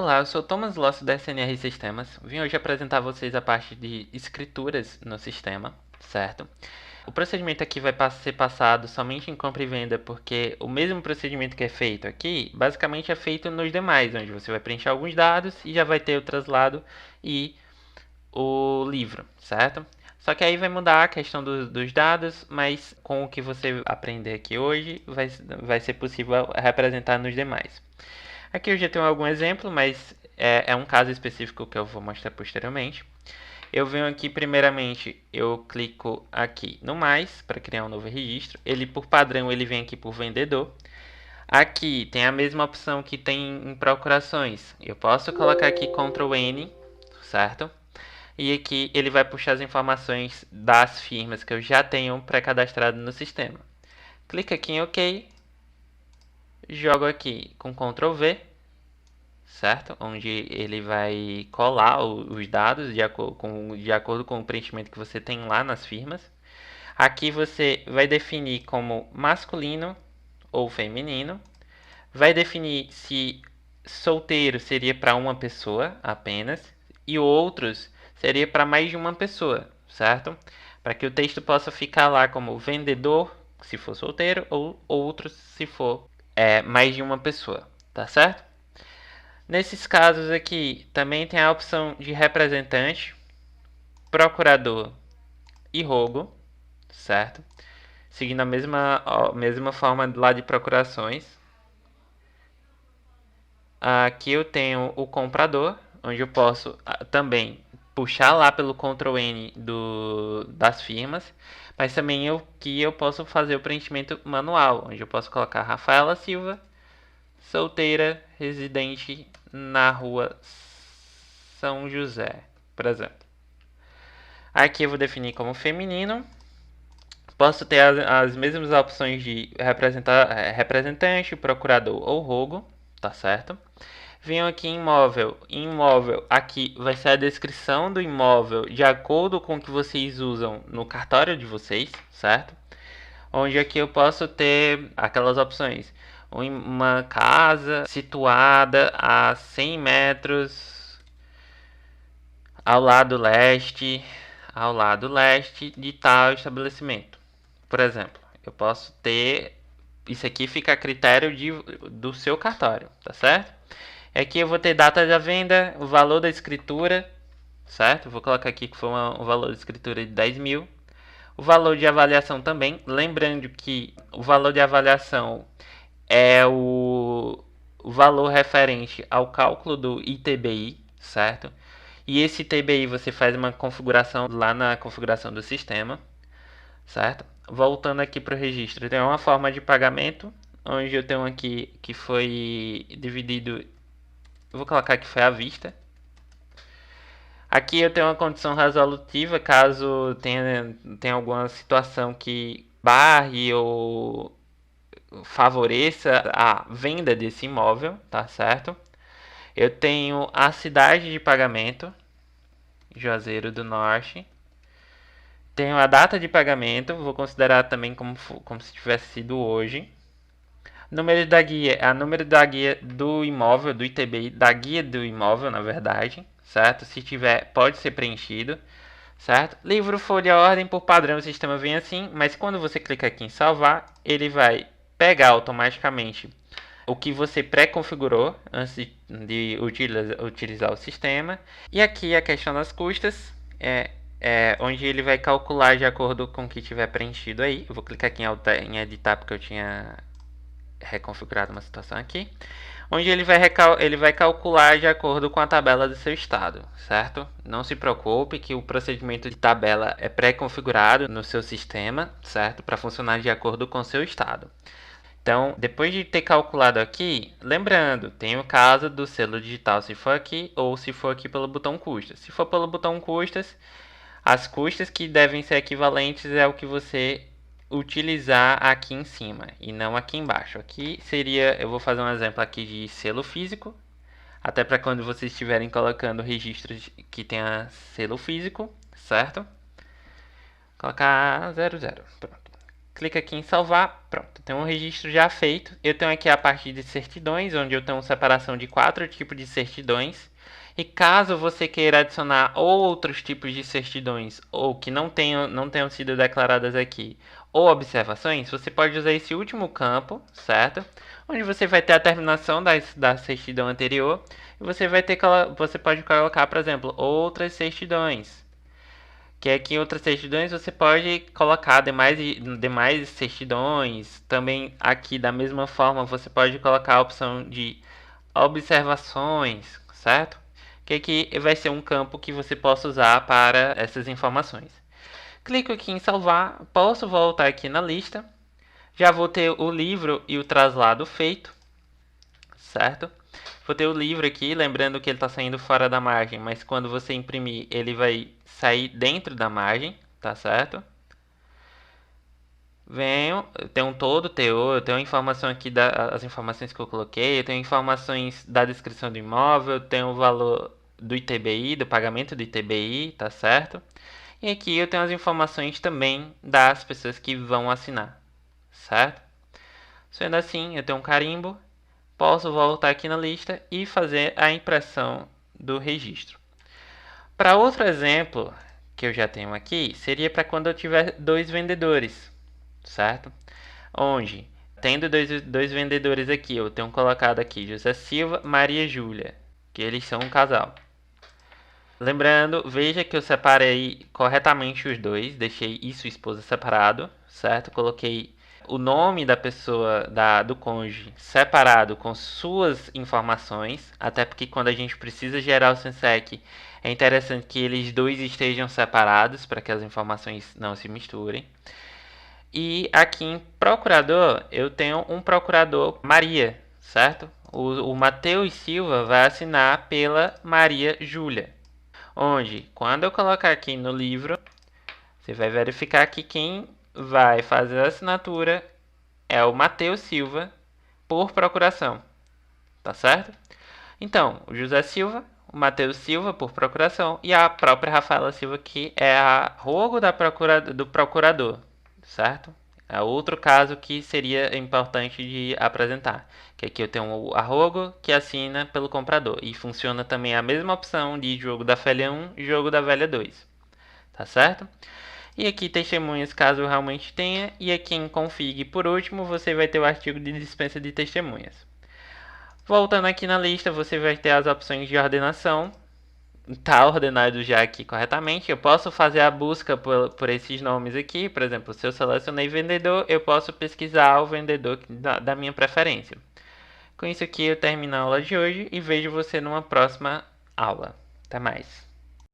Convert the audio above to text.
Olá, eu sou Thomas Loss da SNR Sistemas. Vim hoje apresentar a vocês a parte de escrituras no sistema, certo? O procedimento aqui vai ser passado somente em compra e venda, porque o mesmo procedimento que é feito aqui, basicamente é feito nos demais, onde você vai preencher alguns dados e já vai ter o traslado e o livro, certo? Só que aí vai mudar a questão dos dados, mas com o que você aprender aqui hoje, vai ser possível representar nos demais. Aqui eu já tenho algum exemplo, mas é um caso específico que eu vou mostrar posteriormente. Eu venho aqui, primeiramente, eu clico aqui no mais para criar um novo registro. Ele, por padrão, ele vem aqui por vendedor. Aqui tem a mesma opção que tem em procurações. Eu posso colocar aqui Ctrl N, certo? E aqui ele vai puxar as informações das firmas que eu já tenho pré-cadastrado no sistema. Clica aqui em OK, jogo aqui com Ctrl V, certo? Onde ele vai colar os dados de acordo com o preenchimento que você tem lá nas firmas. Aqui você vai definir como masculino ou feminino. Vai definir se solteiro seria para uma pessoa apenas e outros seria para mais de uma pessoa, certo? Para que o texto possa ficar lá como vendedor, se for solteiro, ou outros, se for mais de uma pessoa, tá certo? Nesses casos aqui, também tem a opção de representante, procurador e rogo, certo? Seguindo a mesma forma lá de procurações. Aqui eu tenho o comprador, onde eu posso também puxar lá pelo Ctrl N das firmas, mas também aqui eu posso fazer o preenchimento manual, onde eu posso colocar Rafaela Silva, solteira, residente na rua São José, por exemplo. Aqui eu vou definir como feminino. Posso ter as mesmas opções de representante, procurador ou rogo, tá certo? Venho aqui em imóvel. Em imóvel, aqui vai ser a descrição do imóvel de acordo com o que vocês usam no cartório de vocês, certo? Onde aqui eu posso ter aquelas opções. Uma casa situada a 100 metros ao lado leste de tal estabelecimento. Por exemplo, eu posso ter... Isso aqui fica a critério do seu cartório, tá certo? Aqui eu vou ter data da venda, o valor da escritura, certo? Vou colocar aqui que foi um valor de escritura de 10 mil. O valor de avaliação também, lembrando que o valor de avaliação é o valor referente ao cálculo do ITBI, certo? E esse ITBI você faz uma configuração lá na configuração do sistema, certo? Voltando aqui para o registro, tem uma forma de pagamento, onde eu tenho aqui que foi dividido, eu vou colocar que foi à vista. Aqui eu tenho uma condição resolutiva, caso tenha alguma situação que barre ou favoreça a venda desse imóvel, tá certo? Eu tenho a cidade de pagamento, Juazeiro do Norte. Tenho a data de pagamento, vou considerar também como se tivesse sido hoje. Número da guia, a número da guia do imóvel, do ITBI, da guia do imóvel, na verdade, certo? Se tiver, pode ser preenchido, certo? Livro, folha, ordem, por padrão o sistema vem assim, mas quando você clica aqui em salvar, ele vai pegar automaticamente o que você pré-configurou antes de utilizar o sistema. E aqui a questão das custas, onde ele vai calcular de acordo com o que tiver preenchido aí. Eu vou clicar aqui em editar porque eu tinha reconfigurado uma situação aqui. Onde ele vai calcular de acordo com a tabela do seu estado, certo? Não se preocupe que o procedimento de tabela é pré-configurado no seu sistema, certo? Para funcionar de acordo com o seu estado. Então, depois de ter calculado aqui, lembrando, tem o caso do selo digital se for aqui ou se for aqui pelo botão custas. Se for pelo botão custas, as custas que devem ser equivalentes é o que você utilizar aqui em cima e não aqui embaixo. Aqui seria, eu vou fazer um exemplo aqui de selo físico, até para quando vocês estiverem colocando registros que tenha selo físico, certo? Colocar 00, pronto. clica aqui em salvar, pronto, tem um registro já feito. Eu tenho aqui a parte de certidões, onde eu tenho separação de 4 tipos de certidões. E caso você queira adicionar outros tipos de certidões, ou que não tenham sido declaradas aqui, ou observações, você pode usar esse último campo, certo? Onde você vai ter a terminação da certidão anterior, e você pode colocar, por exemplo, outras certidões. Que aqui em outras certidões você pode colocar demais certidões. Também aqui da mesma forma você pode colocar a opção de observações, certo? Que aqui vai ser um campo que você possa usar para essas informações. Clico aqui em salvar, posso voltar aqui na lista. Já vou ter o livro e o traslado feito, certo? Vou ter o livro aqui, lembrando que ele está saindo fora da margem, mas quando você imprimir ele vai sair dentro da margem, tá certo? Venho, eu tenho todo o teor, eu tenho a informação aqui das informações que eu coloquei, eu tenho informações da descrição do imóvel, eu tenho o valor do ITBI, do pagamento do ITBI, tá certo? E aqui eu tenho as informações também das pessoas que vão assinar, certo? Sendo assim, eu tenho um carimbo, posso voltar aqui na lista e fazer a impressão do registro. Para outro exemplo que eu já tenho aqui, seria para quando eu tiver 2 vendedores, certo? Onde, tendo dois vendedores aqui, eu tenho colocado aqui José Silva, Maria Júlia, que eles são um casal. Lembrando, veja que eu separei corretamente os dois, deixei isso e esposa separado, certo? Coloquei o nome da pessoa, do cônjuge, separado com suas informações, até porque quando a gente precisa gerar o SENSEC, é interessante que eles dois estejam separados para que as informações não se misturem. E aqui em procurador, eu tenho um procurador Maria, certo? O Matheus Silva vai assinar pela Maria Júlia. Onde, quando eu colocar aqui no livro, você vai verificar que quem vai fazer a assinatura é o Matheus Silva por procuração, tá certo? Então, o José Silva, o Matheus Silva por procuração e a própria Rafaela Silva, que é a rogo do procurador, certo? É outro caso que seria importante de apresentar, que aqui eu tenho o arrogo que assina pelo comprador e funciona também a mesma opção de jogo da velha 1 e jogo da velha 2, tá certo? E aqui testemunhas caso realmente tenha, e aqui em config por último você vai ter o artigo de dispensa de testemunhas. Voltando aqui na lista você vai ter as opções de ordenação, está ordenado já aqui corretamente. Eu posso fazer a busca por esses nomes aqui. Por exemplo, se eu selecionei vendedor, eu posso pesquisar o vendedor da minha preferência. Com isso aqui eu termino a aula de hoje e vejo você numa próxima aula. Até mais!